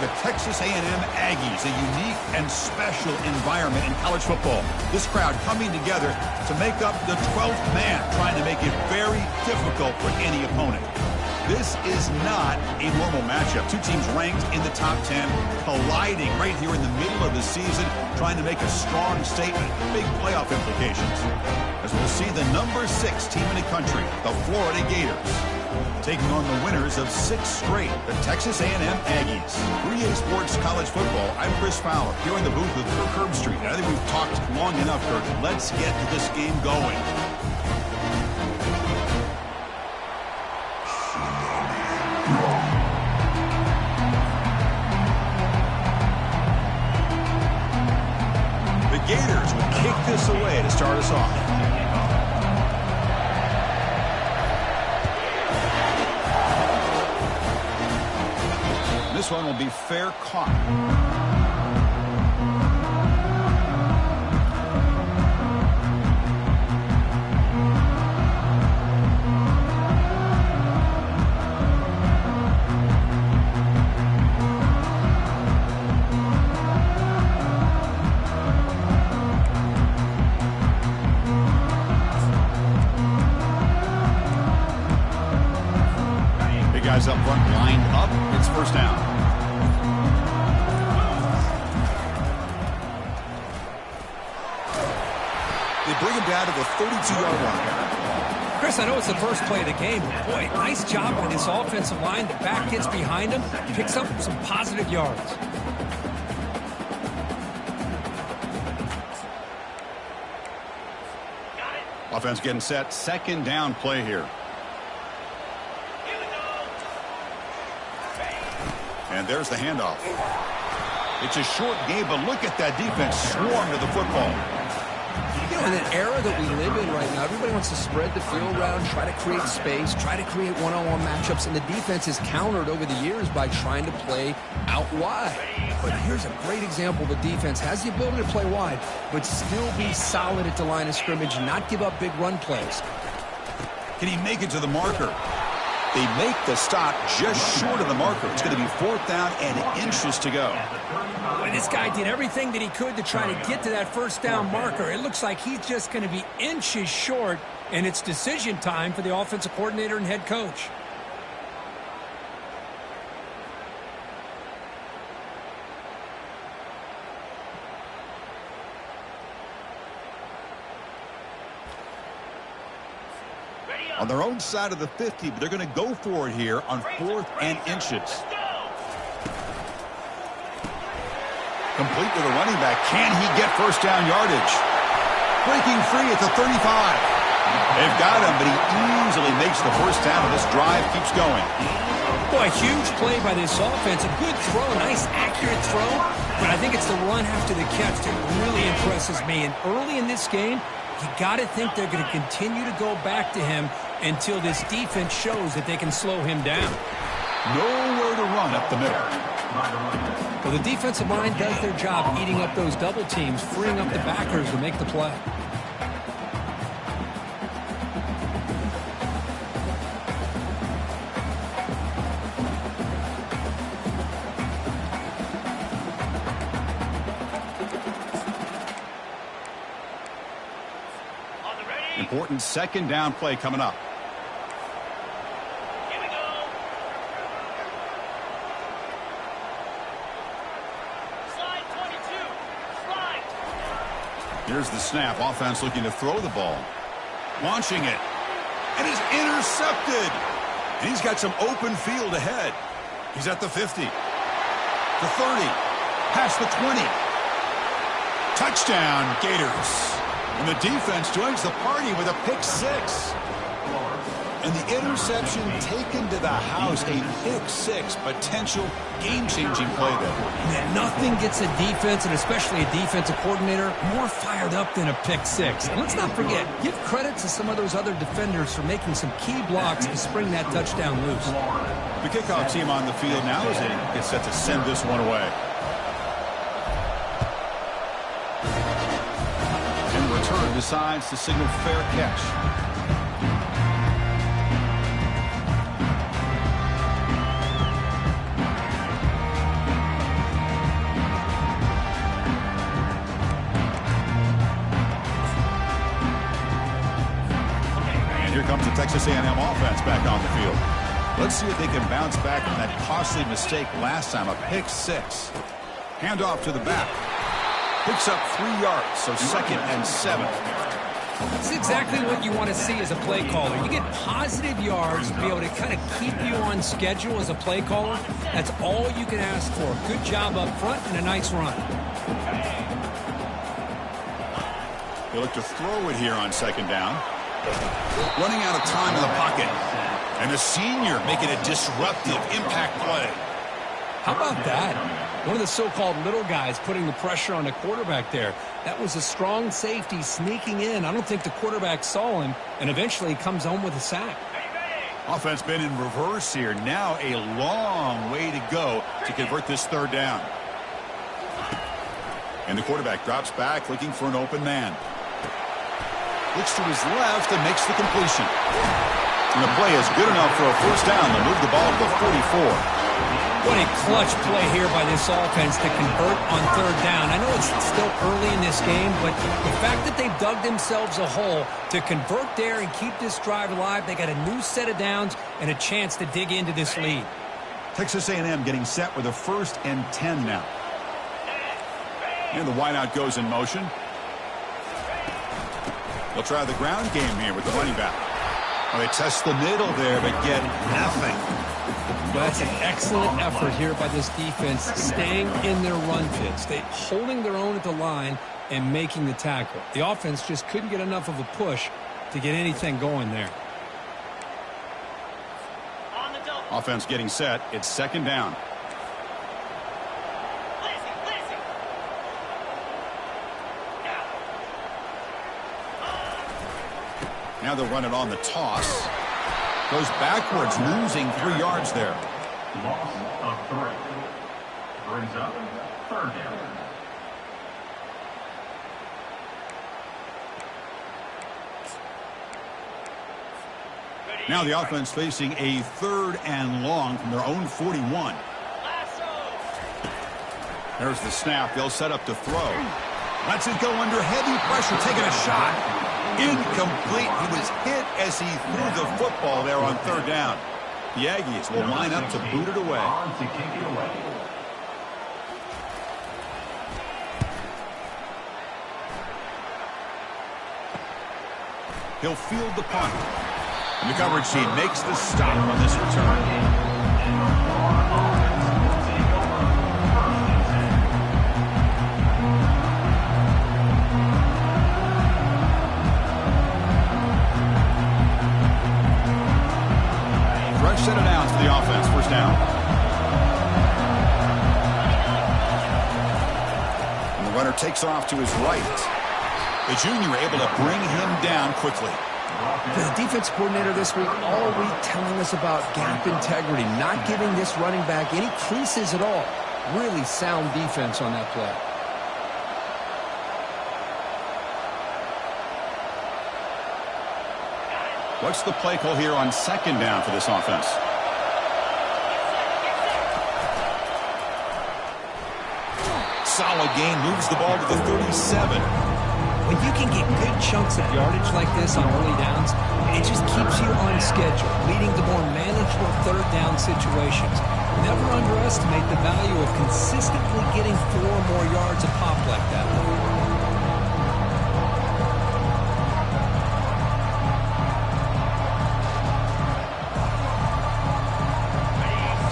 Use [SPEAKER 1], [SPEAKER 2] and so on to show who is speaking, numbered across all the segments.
[SPEAKER 1] the Texas A&M Aggies, a unique and special environment in college football. This crowd coming together to make up the 12th man, trying to make it very difficult for any opponent. This is not a normal matchup. Two teams ranked in the top 10, colliding right here in the middle of the season, trying to make a strong statement, big playoff implications. As we'll see the number 6 team in the country, the Florida Gators, taking on the winners of 6 straight, the Texas A&M Aggies. 3A Sports College Football, I'm Chris Fowler, here in the booth with Kirk Herbstreit. I think we've talked long enough, Kirk. Let's get this game going. The Gators will kick this away to start us off. This one will be fair caught. Guys up front lined up. It's first down. They bring him down to the 32-yard line.
[SPEAKER 2] Chris, I know it's the first play of the game, but boy, nice job by this offensive line. The back gets behind him, picks up some positive yards.
[SPEAKER 1] Offense getting set. Second down play here. And there's the handoff. It's a short game, but look at that defense swarm to the football.
[SPEAKER 2] You know, in an era that we live in right now, everybody wants to spread the field around, try to create space, try to create one-on-one matchups, and the defense is countered over the years by trying to play out wide. But here's a great example. The defense has the ability to play wide, but still be solid at the line of scrimmage and not give up big run plays.
[SPEAKER 1] Can he make it to the marker? They make the stop just short of the marker. It's going to be 4th down and inches to go.
[SPEAKER 2] Well, this guy did everything that he could to try to get to that first down marker. It looks like he's just going to be inches short, and it's decision time for the offensive coordinator and head coach.
[SPEAKER 1] On their own side of the 50, but they're going to go for it here on 4th and inches. Complete with a running back. Can he get first down yardage? Breaking free at the 35. They've got him, but he easily makes the first down, and this drive keeps going.
[SPEAKER 2] Boy, huge play by this offense. A good throw, nice accurate throw, but I think it's the run after the catch that really impresses me. And early in this game, you got to think they're going to continue to go back to him until this defense shows that they can slow him down.
[SPEAKER 1] Nowhere to run up the middle.
[SPEAKER 2] Well, the defensive line does their job eating up those double teams, freeing up the backers to make the play.
[SPEAKER 1] Important second down play coming up.
[SPEAKER 3] Here we go. Slide 22. Slide.
[SPEAKER 1] Here's the snap. Offense looking to throw the ball. Launching it. And is intercepted. And he's got some open field ahead. He's at the 50. The 30. Past the 20. Touchdown, Gators. And the defense joins the party with a pick 6. And the interception taken to the house. A pick 6, potential game-changing play there.
[SPEAKER 2] Yeah, nothing gets a defense, and especially a defensive coordinator, more fired up than a pick 6. And let's not forget, give credit to some of those other defenders for making some key blocks to spring that touchdown loose.
[SPEAKER 1] The kickoff team on the field now as they get set to send this one away. Decides to signal fair catch. Texas A&M offense back on the field. Let's see if they can bounce back from that costly mistake last time, a pick 6. Handoff to the back. Picks up 3 yards, so 2nd and 7.
[SPEAKER 4] That's exactly what you want to see as a play caller. You get positive yards to be able to kind of keep you on schedule as a play caller. That's all you can ask for. Good job up front and a nice run.
[SPEAKER 1] They look to throw it here on 2nd down. Running out of time in the pocket. And the senior making a disruptive impact play.
[SPEAKER 4] How about that? One of the so-called little guys putting the pressure on the quarterback there. That was a strong safety sneaking in. I don't think the quarterback saw him, and eventually he comes home with a sack.
[SPEAKER 1] Offense been in reverse here. Now a long way to go to convert this 3rd down. And the quarterback drops back looking for an open man. Looks to his left and makes the completion. And the play is good enough for a 1st down to move the ball to the 44.
[SPEAKER 4] What a clutch play here by this offense to convert on 3rd down. I know it's still early in this game, but the fact that they've dug themselves a hole to convert there and keep this drive alive, they got a new set of downs and a chance to dig into this lead.
[SPEAKER 1] Texas A&M getting set with a 1st and 10 now. And the wideout goes in motion. They'll try the ground game here with the running back. Well, they test the middle there, but get nothing.
[SPEAKER 4] Well, that's an excellent effort here by this defense, staying in their run fits, holding their own at the line and making the tackle. The offense just couldn't get enough of a push to get anything going there.
[SPEAKER 1] Offense getting set. It's 2nd down. Now they'll run it on the toss. Goes backwards, losing 3 yards there.
[SPEAKER 5] Loss of 3. Brings up 3rd down.
[SPEAKER 1] Now the offense facing a 3rd and long from their own 41. There's the snap. They'll set up to throw. Lets it go under heavy pressure, taking a shot. Incomplete. He was hit as he threw the football there on 3rd down. The Aggies will line up to boot it away. He'll field the punt. And the coverage team makes the stop on this return. Set it down to the offense. 1st down. And the runner takes off to his right. The junior able to bring him down quickly.
[SPEAKER 2] The defense coordinator this week all week telling us about gap integrity, not giving this running back any creases at all. Really sound defense on that play.
[SPEAKER 1] What's the play call here on 2nd down for this offense? Solid gain, moves the ball to the 37.
[SPEAKER 4] When you can get good chunks of yardage like this on early downs, it just keeps you on schedule, leading to more manageable 3rd down situations. Never underestimate the value of consistently getting 4 or more yards a pop like that.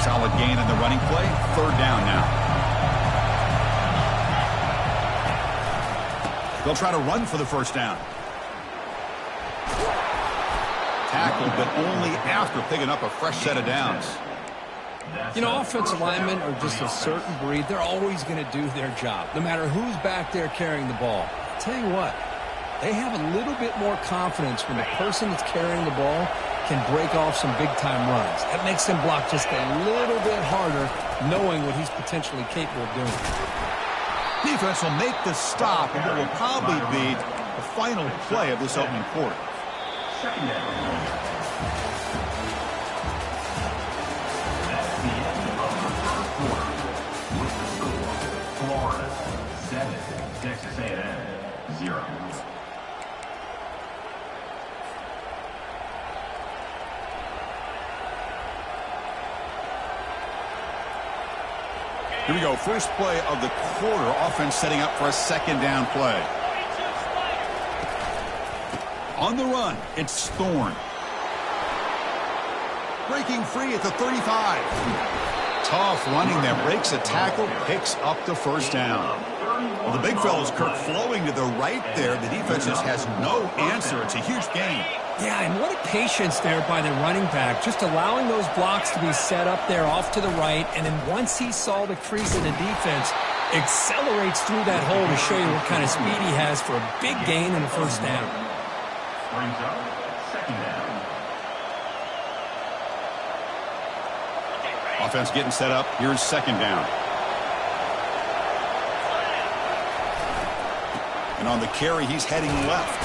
[SPEAKER 1] Solid gain in the running play. 3rd down now. They'll try to run for the 1st down. Tackled, but only after picking up a fresh set of downs.
[SPEAKER 2] You know, offensive linemen are just a certain breed. They're always going to do their job, no matter who's back there carrying the ball. I'll tell you what, they have a little bit more confidence when the person that's carrying the ball can break off some big-time runs. That makes them block just a little bit harder, knowing what he's potentially capable of doing.
[SPEAKER 1] Defense will make the stop in what will probably be the final play of this opening quarter.
[SPEAKER 5] 2nd down. That's the end of the 1st quarter. With the score, Florida 7, Texas A&M 0.
[SPEAKER 1] Here we go. First play of the quarter. Offense setting up for a second down play.
[SPEAKER 3] 42 Spiders.
[SPEAKER 1] On the run, it's Thorne. Breaking free at the 35. Tough running there. Breaks a tackle, picks up the first down. Well, the big fella's Kirk flowing to the right there. The defense just has no answer. It's a huge gain.
[SPEAKER 4] Yeah, and what a patience there by the running back, just allowing those blocks to be set up there off to the right, and then once he saw the crease in the defense, accelerates through that hole to show you what kind of speed he has for a big gain and a first down.
[SPEAKER 5] Brings up second down.
[SPEAKER 1] Offense getting set up. Here's second down. And on the carry, he's heading left.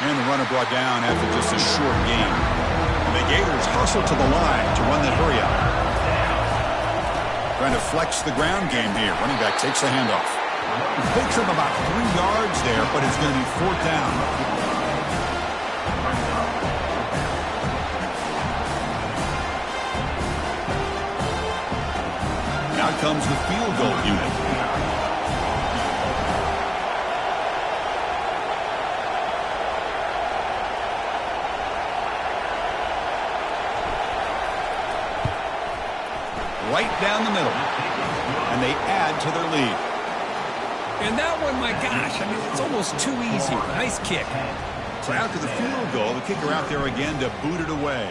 [SPEAKER 1] And the runner brought down after just a short gain. And the Gators hustle to the line to run that hurry up. Trying to flex the ground game here. Running back takes the handoff. He picks up about 3 yards there, but it's going to be fourth down. Now comes the field goal unit. Right down the middle. And they add to their lead.
[SPEAKER 4] And that one, my gosh, I mean, it's almost too easy. Nice kick.
[SPEAKER 1] So after the field goal, the kicker out there again to boot it away.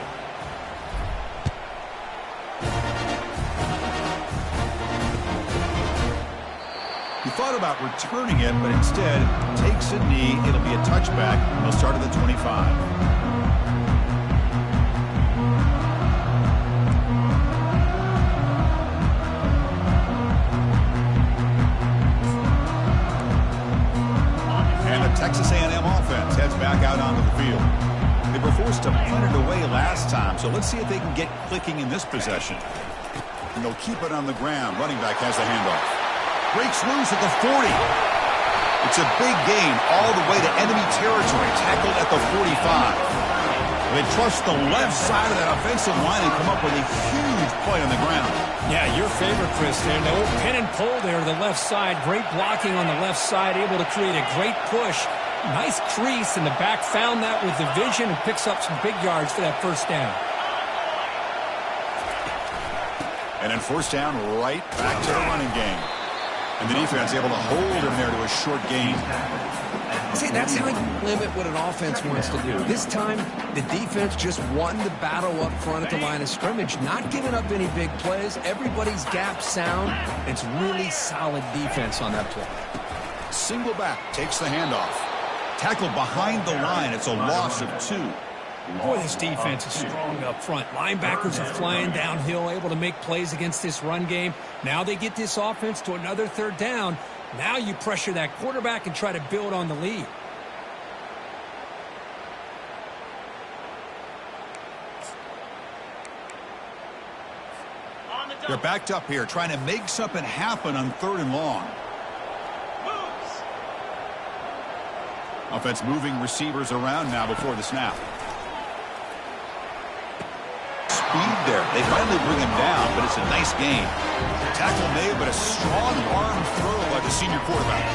[SPEAKER 1] He thought about returning it, but instead takes a knee. It'll be a touchback. He'll start at the 25. Texas A&M offense heads back out onto the field. They were forced to punt it away last time, so let's see if they can get clicking in this possession. And they'll keep it on the ground. Running back has the handoff. Breaks loose at the 40. It's a big gain all the way to enemy territory. Tackled at the 45. They trust the left side of that offensive line and come up with a huge play on the ground.
[SPEAKER 4] Yeah, your favorite, Chris, there. The old pin and pull there to the left side. Great blocking on the left side, able to create a great push. Nice crease, and the back found that with the vision and picks up some big yards for that first down.
[SPEAKER 1] And then first down, right back to the running game. And the defense able to hold him there to a short gain.
[SPEAKER 2] See, that's how you limit what an offense wants to do. This time, the defense just won the battle up front at the line of scrimmage, not giving up any big plays. Everybody's gap sound. It's really solid defense on that play.
[SPEAKER 1] Single back takes the handoff. Tackled behind the line. It's a loss of 2.
[SPEAKER 4] Boy, this defense is strong up front. Linebackers are flying downhill, able to make plays against this run game. Now they get this offense to another third down. Now you pressure that quarterback and try to build on the lead.
[SPEAKER 1] They're backed up here, trying to make something happen on third and long.
[SPEAKER 3] Moves.
[SPEAKER 1] Offense moving receivers around now before the snap. Speed there. They finally bring him down, but it's a nice gain. Tackle made, but a strong arm throw by the senior quarterback.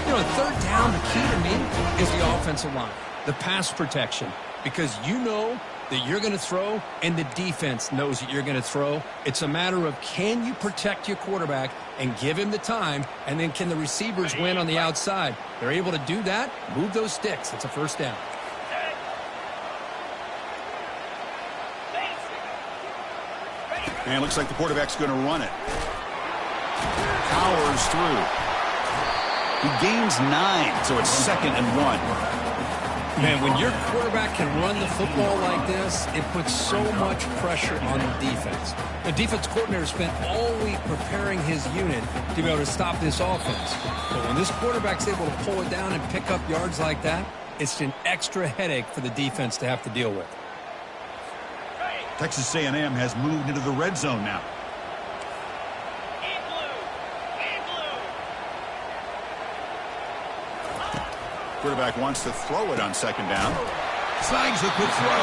[SPEAKER 2] You know, third down, the key to me is the offensive line, the pass protection, because you know that you're going to throw and the defense knows that you're going to throw. It's a matter of can you protect your quarterback and give him the time, and then can the receivers win on the outside? They're able to do that, move those sticks. It's a first down.
[SPEAKER 1] And it looks like the quarterback's going to run it. Powers through. He gains 9, so it's 2nd and 1.
[SPEAKER 4] Man, when your quarterback can run the football like this, it puts so much pressure on the defense. The defense coordinator spent all week preparing his unit to be able to stop this offense. But when this quarterback's able to pull it down and pick up yards like that, it's an extra headache for the defense to have to deal with.
[SPEAKER 1] Texas A&M has moved into the red zone now. Quarterback wants to throw it on 2nd down. Signs a good throw.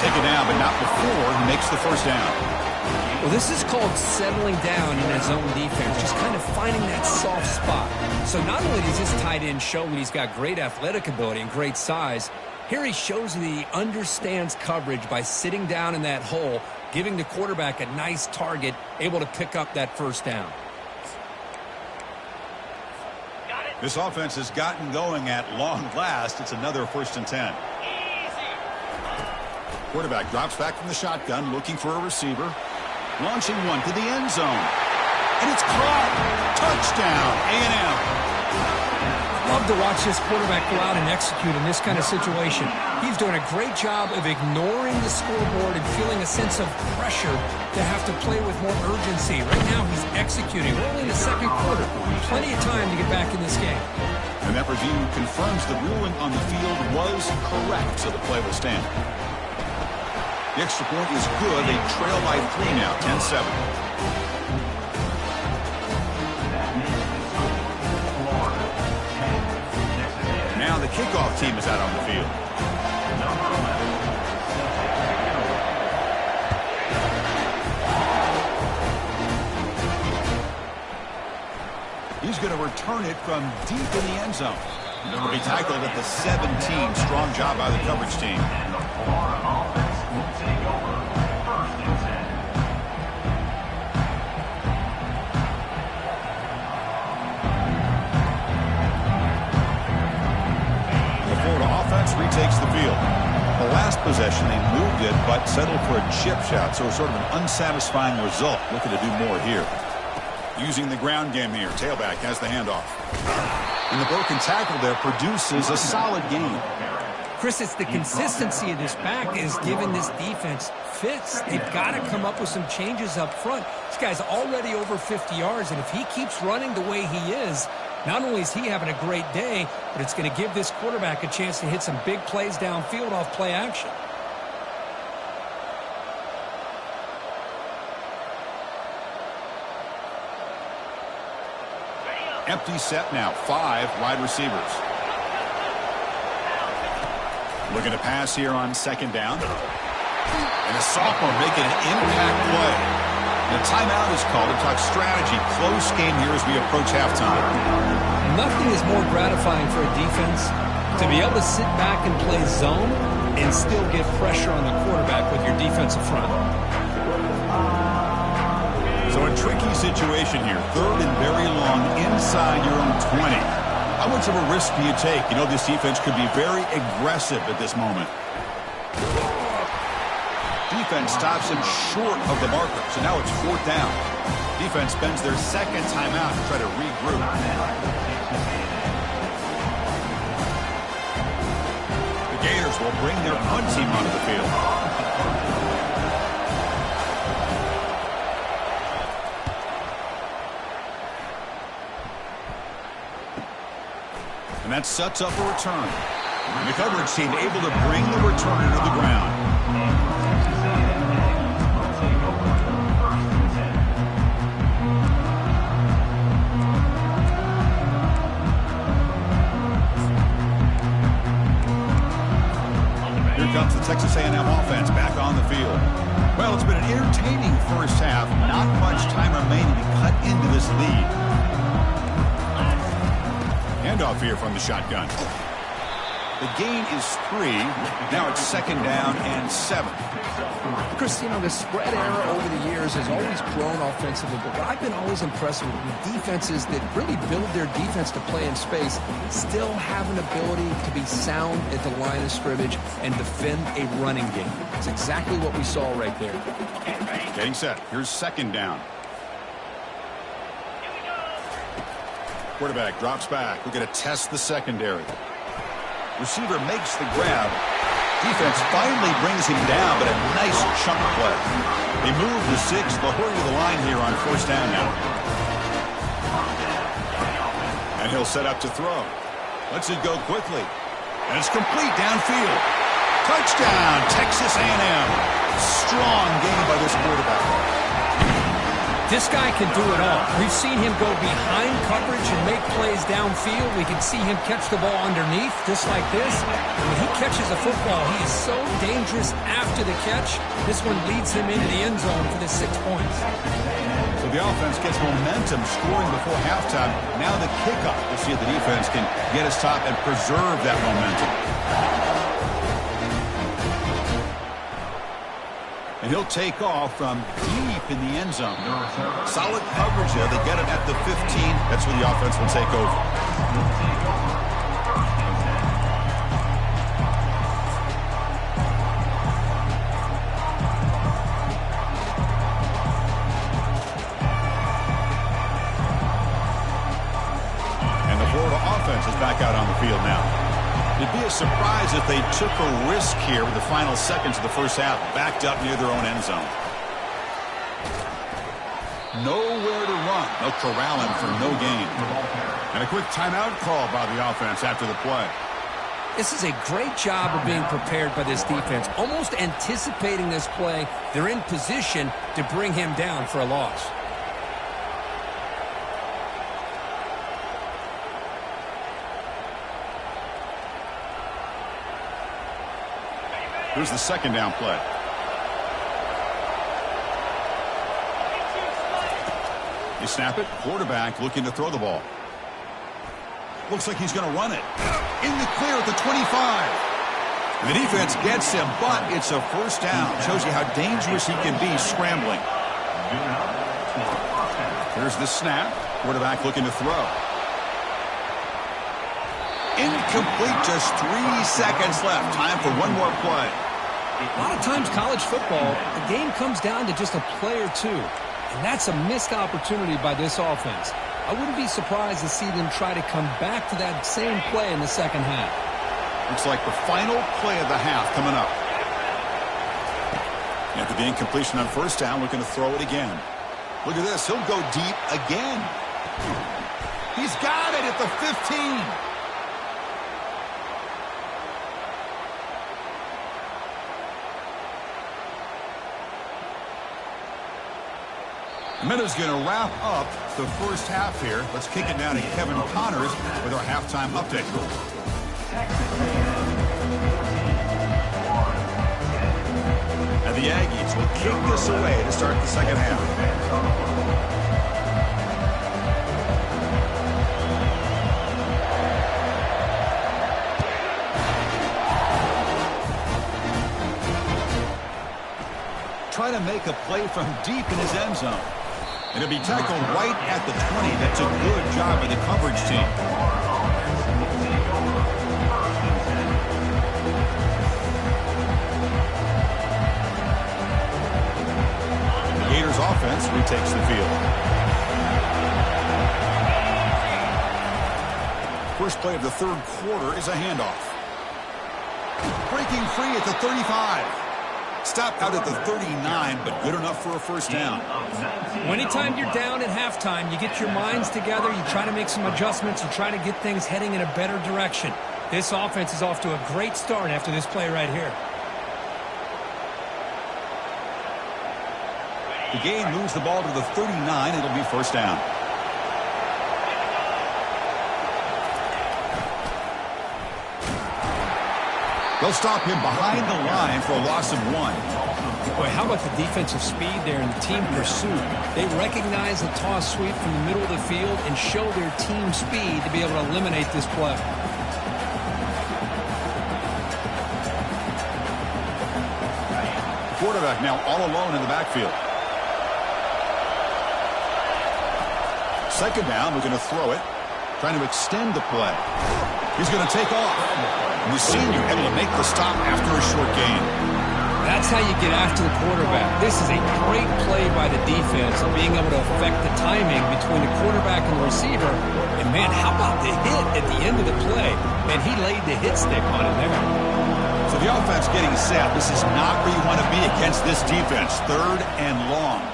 [SPEAKER 1] Take it down, but not before he makes the first down.
[SPEAKER 4] Well, this is called settling down in his zone defense, just kind of finding that soft spot. So not only does this tight end show that he's got great athletic ability and great size, here he shows that he understands coverage by sitting down in that hole, giving the quarterback a nice target, able to pick up that first down.
[SPEAKER 1] This offense has gotten going at long last. It's another 1st and 10. Quarterback drops back from the shotgun, looking for a receiver. Launching one to the end zone. And it's caught. Touchdown, A&M.
[SPEAKER 4] Love to watch this quarterback go out and execute in this kind of situation. He's doing a great job of ignoring the scoreboard and feeling a sense of pressure to have to play with more urgency. Right now, he's executing. We're only in the second quarter. Plenty of time to get back in this game.
[SPEAKER 1] And that review confirms the ruling on the field was correct, so the play will stand. The extra point is good. They trail by 3 now, 10-7. Now the kickoff team is out on the field. He's going to return it from deep in the end zone. He'll be tackled at the 17. Strong job by the coverage team. Retakes the field. The last possession, they moved it, but settled for a chip shot, so sort of an unsatisfying result. Looking to do more here. Using the ground game here. Tailback has the handoff. And the broken tackle there produces a solid gain.
[SPEAKER 4] Chris, it's the consistency of this back is giving this defense fits. They've got to come up with some changes up front. This guy's already over 50 yards, and if he keeps running the way he is, not only is he having a great day, but it's going to give this quarterback a chance to hit some big plays downfield off play action.
[SPEAKER 1] Empty set now. 5 wide receivers. Looking to pass here on 2nd down. And a sophomore making an impact play. The timeout is called to talk strategy. Close game here as we approach halftime.
[SPEAKER 4] Nothing is more gratifying for a defense to be able to sit back and play zone and still get pressure on the quarterback with your defensive front.
[SPEAKER 1] So a tricky situation here. 3rd and very long inside your own 20. How much of a risk do you take? You know this defense could be very aggressive at this moment. Defense stops him short of the marker, so now it's 4th down. Defense spends their 2nd timeout to try to regroup. The Gators will bring their punt team onto the field. And that sets up a return. And the coverage team able to bring the returner to the ground. Comes the Texas A&M offense back on the field. Well, it's been an entertaining first half. Not much time remaining to cut into this lead. Handoff here from the shotgun. The gain is 3. Now it's 2nd down and 7.
[SPEAKER 2] Chris, you know, the spread era over the years has always grown offensively, but what I've been always impressed with defenses that really build their defense to play in space still have an ability to be sound at the line of scrimmage and defend a running game. It's exactly what we saw right there.
[SPEAKER 1] Getting set. Here's 2nd down. Quarterback drops back. We're going to test the secondary. Receiver makes the grab. Defense finally brings him down, but a nice chunk play. They move the 6. They'll hurry to the line here on 1st down now. And he'll set up to throw. Lets it go quickly. And it's complete downfield. Touchdown, Texas A&M. Strong game by this quarterback.
[SPEAKER 4] This guy can do it all. We've seen him go behind coverage and make plays downfield. We can see him catch the ball underneath, just like this. And when he catches a football, he is so dangerous after the catch. This one leads him into the end zone for the 6 points.
[SPEAKER 1] So the offense gets momentum scoring before halftime. Now the kickoff. We'll see if the defense can get a stop and preserve that momentum. And he'll take off from deep in the end zone. Solid coverage there. They get it at the 15. That's where the offense will take over. And the Florida offense is back out on the field now. It'd be a surprise if they took a risk here with the final seconds of the first half, backed up near their own end zone. Nowhere to run. They'll corral him for no gain. And a quick timeout call by the offense after the play.
[SPEAKER 4] This is a great job of being prepared by this defense, almost anticipating this play. They're in position to bring him down for a loss.
[SPEAKER 1] Here's the second down play. You snap it. Quarterback looking to throw the ball. Looks like he's going to run it. In the clear at the 25. The defense gets him, but it's a first down. Shows you how dangerous he can be scrambling. Here's the snap. Quarterback looking to throw. Incomplete, just 3 seconds left. Time for one more play.
[SPEAKER 4] A lot of times college football, the game comes down to just a play or two. And that's a missed opportunity by this offense. I wouldn't be surprised to see them try to come back to that same play in the second half.
[SPEAKER 1] Looks like the final play of the half coming up. After the incompletion on first down, looking to throw it again. Look at this. He'll go deep again. He's got it at the 15. Minute's going to wrap up the first half here. Let's kick it down to Kevin Connors with our halftime update. And the Aggies will kick this away to start the second half. Try to make a play from deep in his end zone. And it'll be tackled right at the 20. That's a good job by the coverage team. The Gators offense retakes the field. First play of the third quarter is a handoff. Breaking free at the 35. Stopped out at the 39, but good enough for a first down.
[SPEAKER 4] Anytime you're down at halftime, you get your minds together, you try to make some adjustments, you try to get things heading in a better direction. This offense is off to a great start after this play right here.
[SPEAKER 1] The game moves the ball to the 39. It'll be first down. They'll stop him behind the line for a loss of 1.
[SPEAKER 4] Boy, how about the defensive speed there and the team pursuit? They recognize the toss sweep from the middle of the field and show their team speed to be able to eliminate this play.
[SPEAKER 1] The quarterback now all alone in the backfield. Second down, we're going to throw it. Trying to extend the play. He's going to take off. And the senior able to make the stop after a short gain.
[SPEAKER 4] That's how you get after the quarterback. This is a great play by the defense of being able to affect the timing between the quarterback and the receiver. And, man, how about the hit at the end of the play? Man, he laid the hit stick on it there.
[SPEAKER 1] So the offense getting set. This is not where you want to be against this defense. Third and long.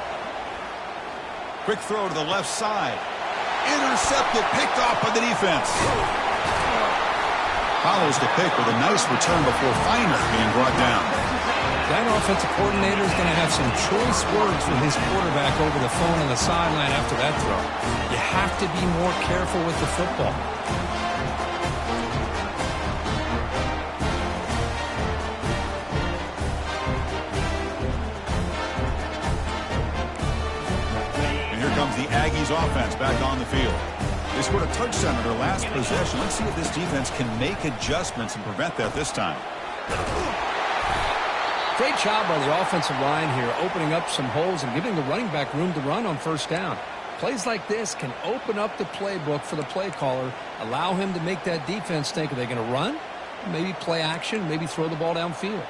[SPEAKER 1] Quick throw to the left side. Intercepted, picked off by the defense. Follows the pick with a nice return before finally being brought down.
[SPEAKER 4] That offensive coordinator is going to have some choice words with his quarterback over the phone on the sideline after that throw. You have to be more careful with the football.
[SPEAKER 1] And here comes the Aggies offense back on the field. They scored a touchdown in their last possession. Let's see if this defense can make adjustments and prevent that this time.
[SPEAKER 4] Great job by the offensive line here, opening up some holes and giving the running back room to run on first down. Plays like this can open up the playbook for the play caller, allow him to make that defense think, are they going to run? Maybe play action, maybe throw the ball downfield.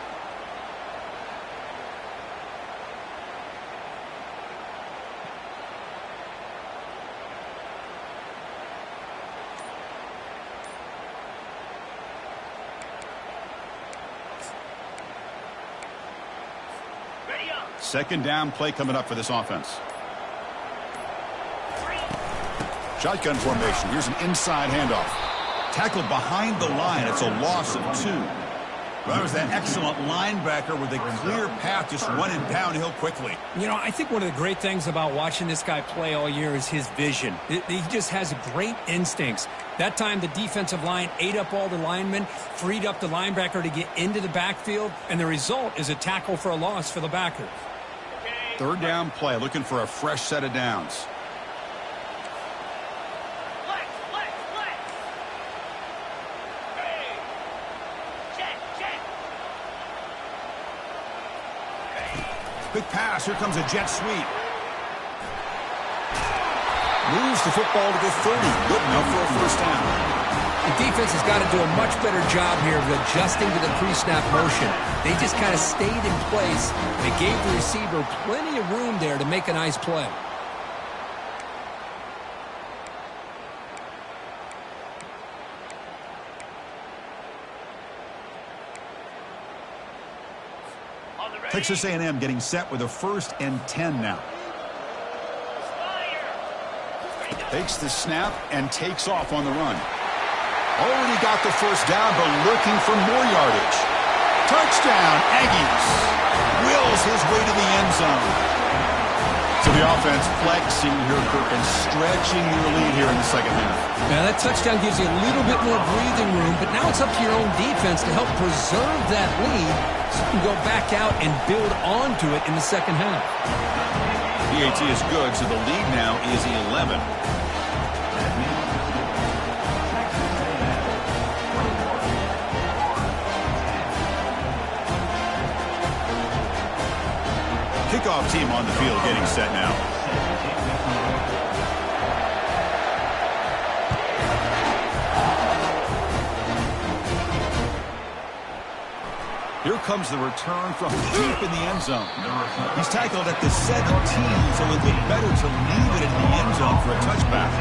[SPEAKER 1] Second down play coming up for this offense. Shotgun formation. Here's an inside handoff. Tackled behind the line. It's a loss of 2. Well, there's that excellent linebacker with a clear path just running downhill quickly.
[SPEAKER 4] You know, I think one of the great things about watching this guy play all year is his vision. He just has great instincts. That time the defensive line ate up all the linemen, freed up the linebacker to get into the backfield, and the result is a tackle for a loss for the backer.
[SPEAKER 1] Third down play, looking for a fresh set of downs. Quick pass. Here comes a jet sweep. Moves the football to the 30. Good enough for a first down.
[SPEAKER 4] The defense has got to do a much better job here of adjusting to the pre-snap motion. They just kind of stayed in place. They gave the receiver plenty of room there to make a nice play.
[SPEAKER 1] Texas A&M getting set with a 1st and 10 now. Takes the snap and takes off on the run. Already got the first down, but looking for more yardage. Touchdown, Aggies. Wills his way to the end zone. So the offense flexing here, Kirk, and stretching your lead here in the second half.
[SPEAKER 4] Now that touchdown gives you a little bit more breathing room, but now it's up to your own defense to help preserve that lead so you can go back out and build onto it in the second half.
[SPEAKER 1] PAT is good, so the lead now is 11. Kickoff team on the field getting set now. Here comes the return from deep in the end zone. He's tackled at the 17, so it'll be better to leave it in the end zone for a touchback.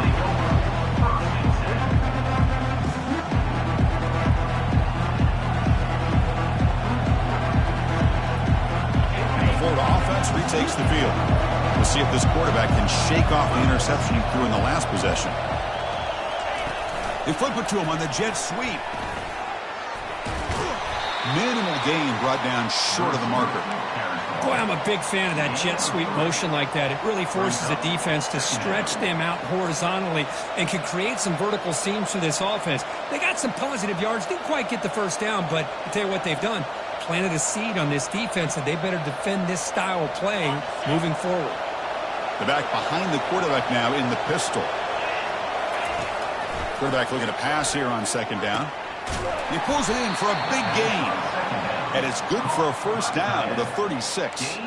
[SPEAKER 1] Retakes the field. We'll see if this quarterback can shake off the interception he threw in the last possession. They flip it to him on the jet sweep. Minimal gain brought down short of the marker.
[SPEAKER 4] Boy, I'm a big fan of that jet sweep motion like that. It really forces the defense to stretch them out horizontally and can create some vertical seams for this offense. They got some positive yards. Didn't quite get the first down, but I'll tell you what they've done. Planted a seed on this defense, and they better defend this style of play moving forward.
[SPEAKER 1] The back behind the quarterback now in the pistol. Quarterback looking to pass here on second down. He pulls it in for a big gain. And it's good for a first down with a 36.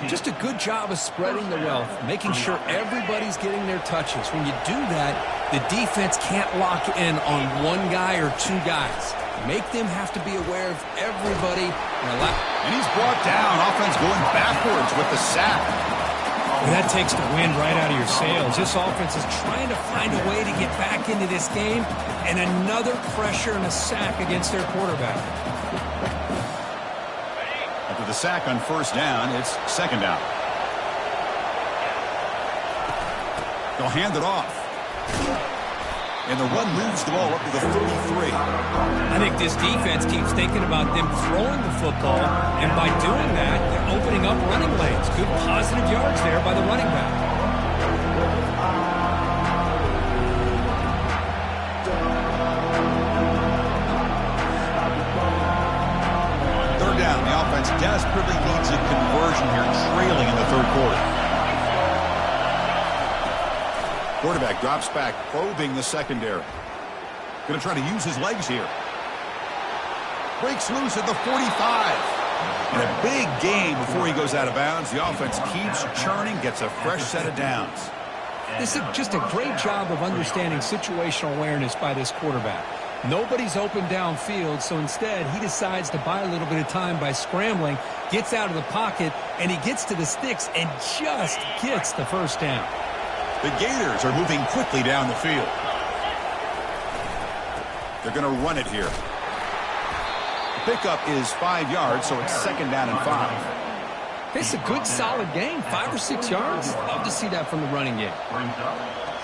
[SPEAKER 2] Just a good job of spreading the wealth, making sure everybody's getting their touches. When you do that, the defense can't lock in on one guy or two guys. Make them have to be aware of everybody.
[SPEAKER 1] And he's brought down. Offense going backwards with the sack.
[SPEAKER 4] Well, that takes the wind right out of your sails. This offense is trying to find a way to get back into this game, and another pressure and a sack against their quarterback.
[SPEAKER 1] After the sack on first down, it's second down. They'll hand it off. And the run moves the ball up to the 33.
[SPEAKER 4] I think this defense keeps thinking about them throwing the football, and by doing that, they're opening up running lanes. Good positive yards there by the running back.
[SPEAKER 1] Third down, the offense desperately needs a conversion here, trailing in the third quarter. Quarterback drops back, probing the secondary. Going to try to use his legs here. Breaks loose at the 45. And a big gain before he goes out of bounds. The offense keeps churning, gets a fresh set of downs.
[SPEAKER 4] This is just a great job of understanding situational awareness by this quarterback. Nobody's open downfield, so instead he decides to buy a little bit of time by scrambling, gets out of the pocket, and he gets to the sticks and just gets the first down.
[SPEAKER 1] The Gators are moving quickly down the field. They're going to run it here. The pickup is 5 yards, so it's second down and 5.
[SPEAKER 4] It's a good, solid game. 5 or 6 yards. Love to see that from the running game.
[SPEAKER 5] Brings up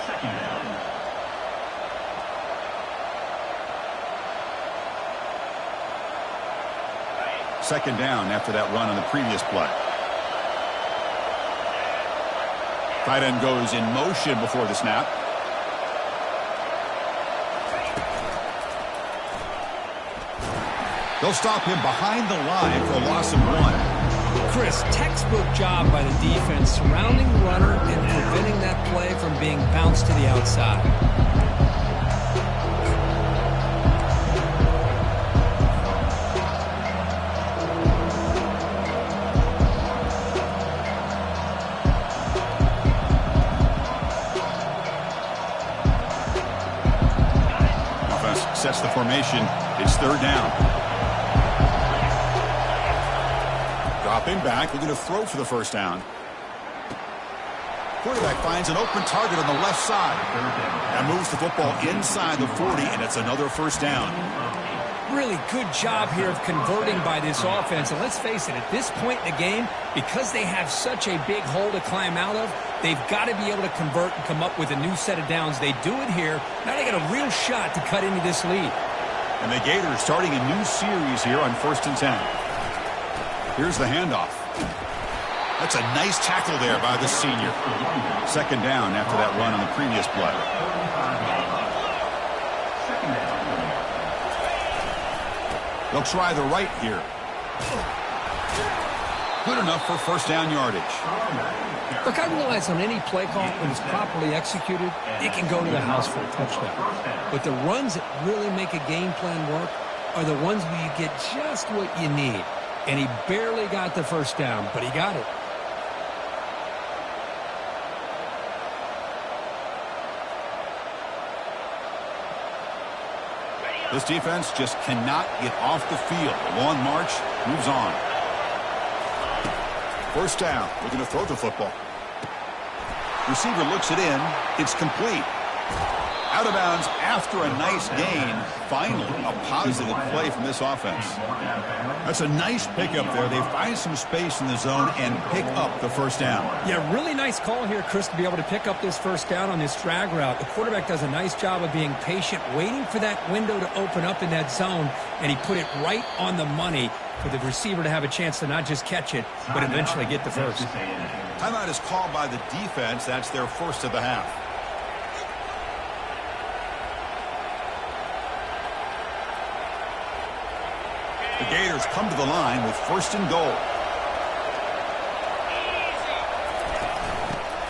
[SPEAKER 5] second down.
[SPEAKER 1] Second down after that run on the previous play. Tight end goes in motion before the snap. They'll stop him behind the line for a loss of 1.
[SPEAKER 4] Chris, textbook job by the defense surrounding the runner and preventing that play from being bounced to the outside.
[SPEAKER 1] Sets the formation. It's third down. Dropping back, looking to throw for the first down. Quarterback finds an open target on the left side. That moves the football inside the 40, and it's another first down.
[SPEAKER 4] Really good job here of converting by this offense. And let's face it, at this point in the game, because they have such a big hole to climb out of, they've got to be able to convert and come up with a new set of downs. They do it here. Now they got a real shot to cut into this lead.
[SPEAKER 1] And the Gators starting a new series here on 1st and 10. Here's the handoff. That's a nice tackle there by the senior. Second down after that run on the previous play. They'll try the right here. Good enough for first down yardage.
[SPEAKER 4] Look, I realize on any play call, when it's properly executed, it can go to the house for a touchdown. But the runs that really make a game plan work are the ones where you get just what you need. And he barely got the first down, but he got it.
[SPEAKER 1] This defense just cannot get off the field. The long march moves on. First down. Looking to throw the football. Receiver looks it in. It's complete. Out of bounds after a nice gain. Finally, a positive play from this offense. That's a nice pickup there. They find some space in the zone and pick up the first down.
[SPEAKER 4] Yeah, really nice call here, Chris, to be able to pick up this first down on this drag route. The quarterback does a nice job of being patient, waiting for that window to open up in that zone, and he put it right on the money for the receiver to have a chance to not just catch it, but eventually get the first.
[SPEAKER 1] Timeout is called by the defense. That's their first of the half. The Gators come to the line with first and goal.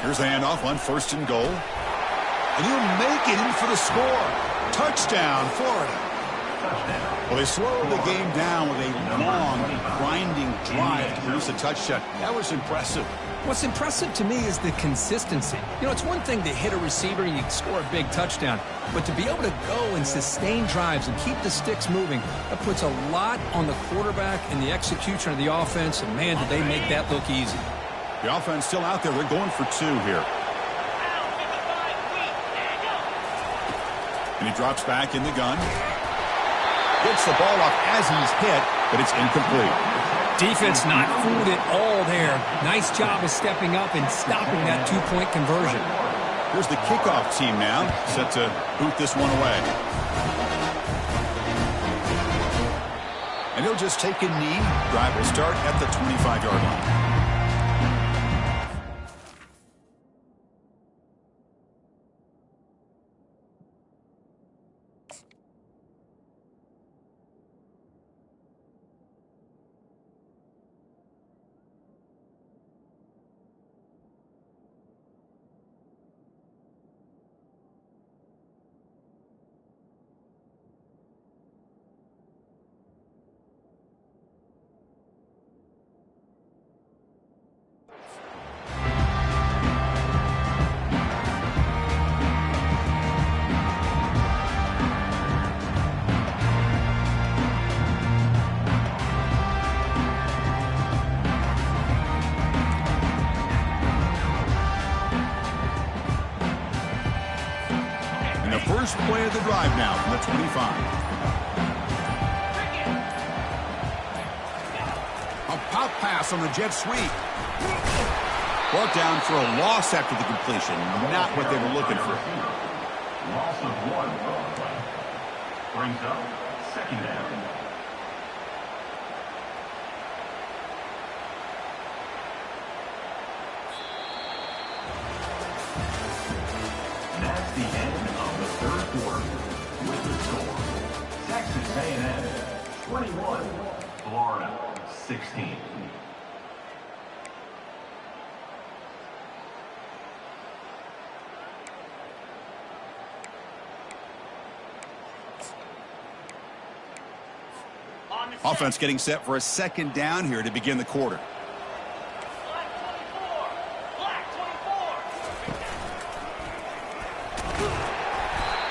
[SPEAKER 1] Here's the handoff on first and goal. And he'll make it in for the score. Touchdown, Florida. Well, they slowed the game down with a long, grinding drive to produce a touchdown. That was impressive.
[SPEAKER 4] What's impressive to me is the consistency. You know, it's one thing to hit a receiver and you score a big touchdown, but to be able to go and sustain drives and keep the sticks moving, that puts a lot on the quarterback and the execution of the offense, and man, did they make that look easy.
[SPEAKER 1] The offense still out there. They're going for 2 here. And he drops back in the gun. Gets the ball off as he's hit, but it's incomplete.
[SPEAKER 4] Defense not fooled at all there. Nice job of stepping up and stopping that 2-point conversion.
[SPEAKER 1] Here's the kickoff team now, set to boot this one away. And he'll just take a knee. Drive will start at the 25-yard line. First play of the drive now from the 25. A pop pass on the jet sweep. Brought down for a loss after the completion. Not what they were looking for.
[SPEAKER 5] Loss of 1 on the play. Brings up 2nd down. That's the end of the 3rd quarter. With the score, Texas A&M 21, Florida 16.
[SPEAKER 1] Offense getting set for a 2nd down here to begin the quarter.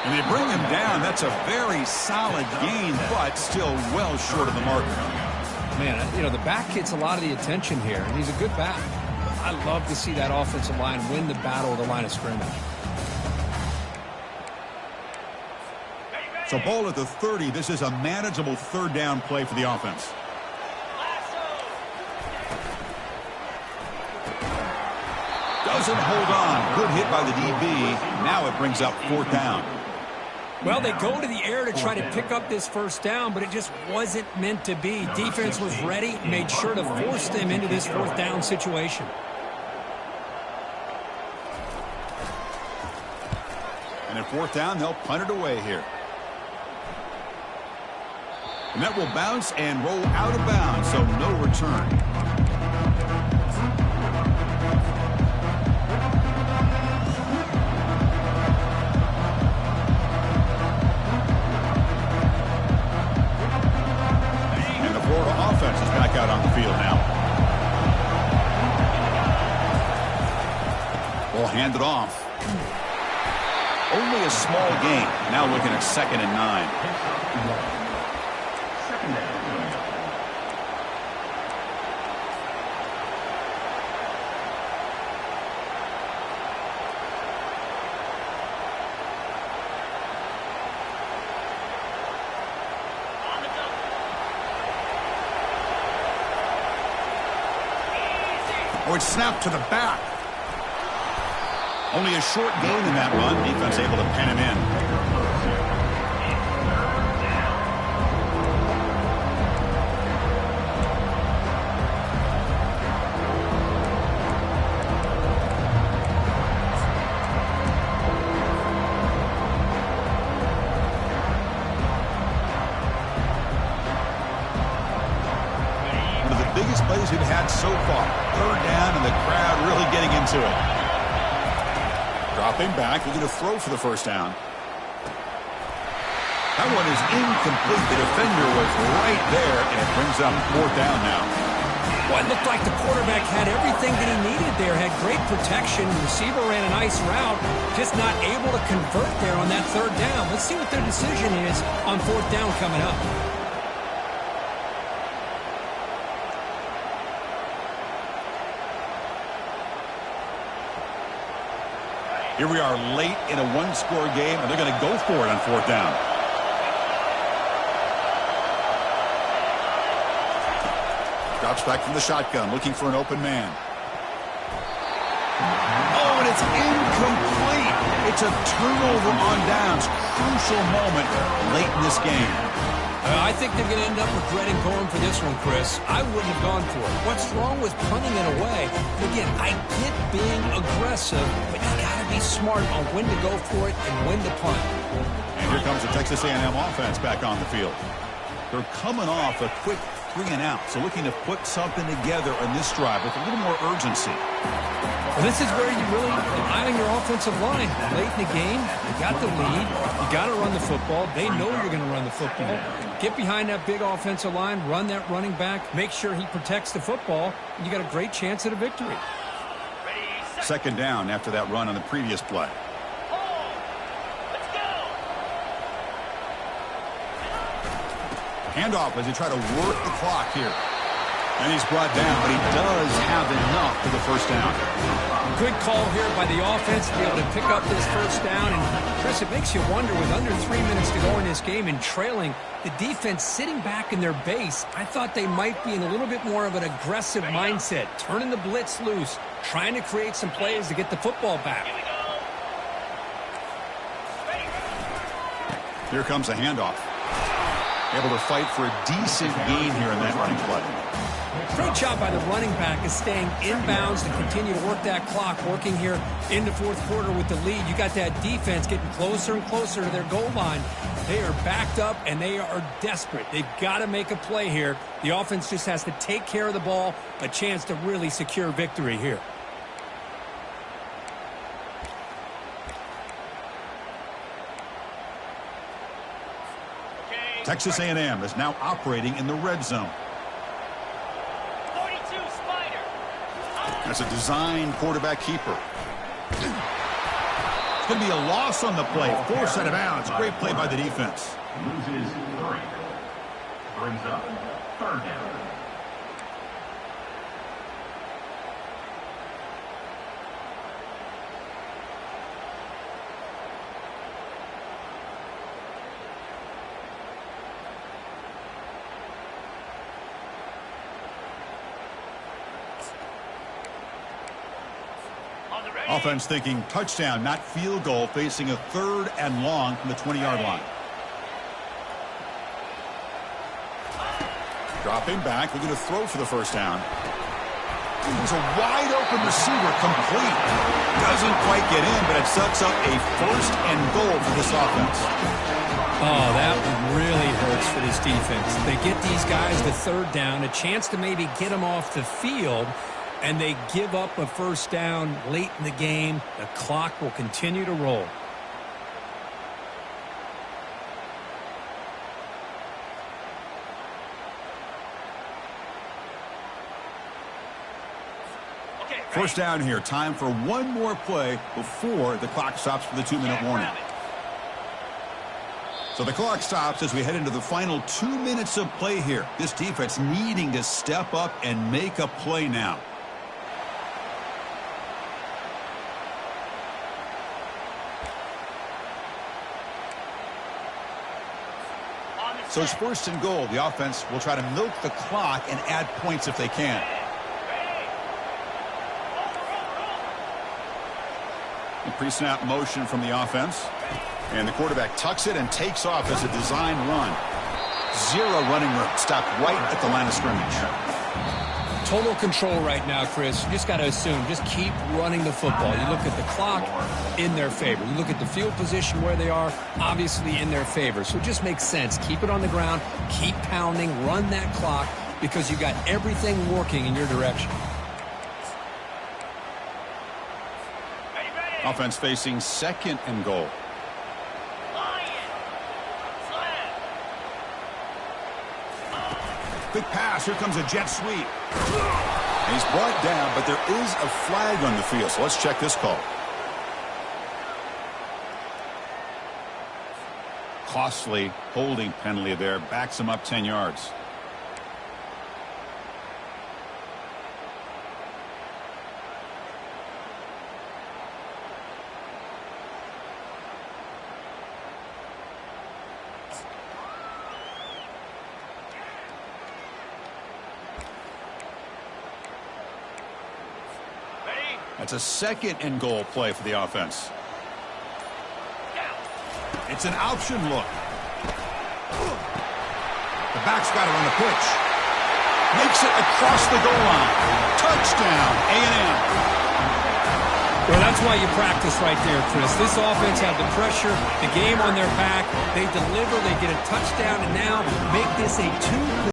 [SPEAKER 1] And they bring him down. That's a very solid gain, but still well short of the marker.
[SPEAKER 4] Man, you know, the back gets a lot of the attention here, and he's a good back. I love to see that offensive line win the battle of the line of scrimmage.
[SPEAKER 1] So ball at the 30. This is a manageable 3rd down play for the offense. Doesn't hold on. Good hit by the DB. Now it brings up 4th down.
[SPEAKER 4] Well, they go to the air to try to pick up this 1st down, but it just wasn't meant to be. Defense was ready, made sure to force them into this 4th down situation.
[SPEAKER 1] And at 4th down, they'll punt it away here. And that will bounce and roll out of bounds, so no return. And the Florida offense is back out on the field now. Ball handed off. Only a small gain. Now looking at 2nd and 9. Or it's snapped to the back. Only a short gain in that run. Defense able to pen him in. Biggest plays we've had so far. 3rd down and the crowd really getting into it. Dropping back, looking to throw for the 1st down. That one is incomplete. The defender was right there, and it brings up 4th down now.
[SPEAKER 4] Well, it looked like the quarterback had everything that he needed there. Had great protection. The receiver ran a nice route, just not able to convert there on that 3rd down. Let's see what their decision is on 4th down coming up.
[SPEAKER 1] Here we are late in a 1-score game, and they're going to go for it on 4th down. Drops back from the shotgun, looking for an open man. Oh, and it's incomplete. It's a turnover on downs. Crucial moment late in this game.
[SPEAKER 4] I think they're going to end up regretting going for this one, Chris. I wouldn't have gone for it. What's wrong with punting it away? Again, I get being aggressive, but you got to be smart on when to go for it and when to punt.
[SPEAKER 1] And here comes the Texas A&M offense back on the field. They're coming off a quick 3-and-out, so looking to put something together in this drive with a little more urgency.
[SPEAKER 4] Well, this is where you really rely on your offensive line. Late in the game, you got the lead. You got to run the football. They know you're going to run the football. Get behind that big offensive line, run that running back, make sure he protects the football, and you got a great chance at a victory.
[SPEAKER 1] Second down after that run on the previous play. Handoff as he try to work the clock here. And he's brought down, but he does have enough for the first down.
[SPEAKER 4] Good call here by the offense to be able to pick up this first down. And, Chris, it makes you wonder, with under 3 minutes to go in this game and trailing, the defense sitting back in their base, I thought they might be in a little bit more of an aggressive mindset, turning the blitz loose, trying to create some plays to get the football back.
[SPEAKER 1] Here comes a handoff. Able to fight for a decent gain here in that running play.
[SPEAKER 4] Great job by the running back is staying inbounds to continue to work that clock, working here in the fourth quarter with the lead. You got that defense getting closer and closer to their goal line. They are backed up, and they are desperate. They've got to make a play here. The offense just has to take care of the ball, a chance to really secure victory here.
[SPEAKER 1] Texas A&M is now operating in the red zone.
[SPEAKER 3] 42 Spider.
[SPEAKER 1] That's a design quarterback keeper. It's going to be a loss on the play. Forced out of bounds. Great play by the defense.
[SPEAKER 5] Loses 3. Brings up third down.
[SPEAKER 1] Offense thinking touchdown, not field goal, facing a 3rd and long from the 20-yard line. Dropping back, looking to throw for the first down. There's a wide-open receiver, complete. Doesn't quite get in, but it sets up a 1st and goal for this offense.
[SPEAKER 4] Oh, that really hurts for this defense. They get these guys the 3rd down, a chance to maybe get them off the field, and they give up a first down late in the game. The clock will continue to roll.
[SPEAKER 1] First down here. Time for one more play before the clock stops for the 2-minute warning. So the clock stops as we head into the final 2 minutes of play here. This defense needing to step up and make a play now. So it's 1st and goal. The offense will try to milk the clock and add points if they can. The pre-snap motion from the offense. And the quarterback tucks it and takes off as a design run. 0 running room. Stopped right at the line of scrimmage.
[SPEAKER 4] Total control right now, Chris. You just got to assume, just keep running the football. You look at the clock, in their favor. You look at the field position where they are, obviously in their favor. So it just makes sense. Keep it on the ground, keep pounding, run that clock, because you got everything working in your direction.
[SPEAKER 1] Offense facing 2nd and goal. Big pass. Here comes a jet sweep. And he's brought down, but there is a flag on the field. So let's check this call. Costly holding penalty there. Backs him up 10 yards. That's a 2nd and goal play for the offense. It's an option look. The back's got it on the pitch. Makes it across the goal line. Touchdown, A&M.
[SPEAKER 4] Well, that's why you practice right there, Chris. This offense had the pressure, the game on their back. They deliver, they get a touchdown, and now make this a 2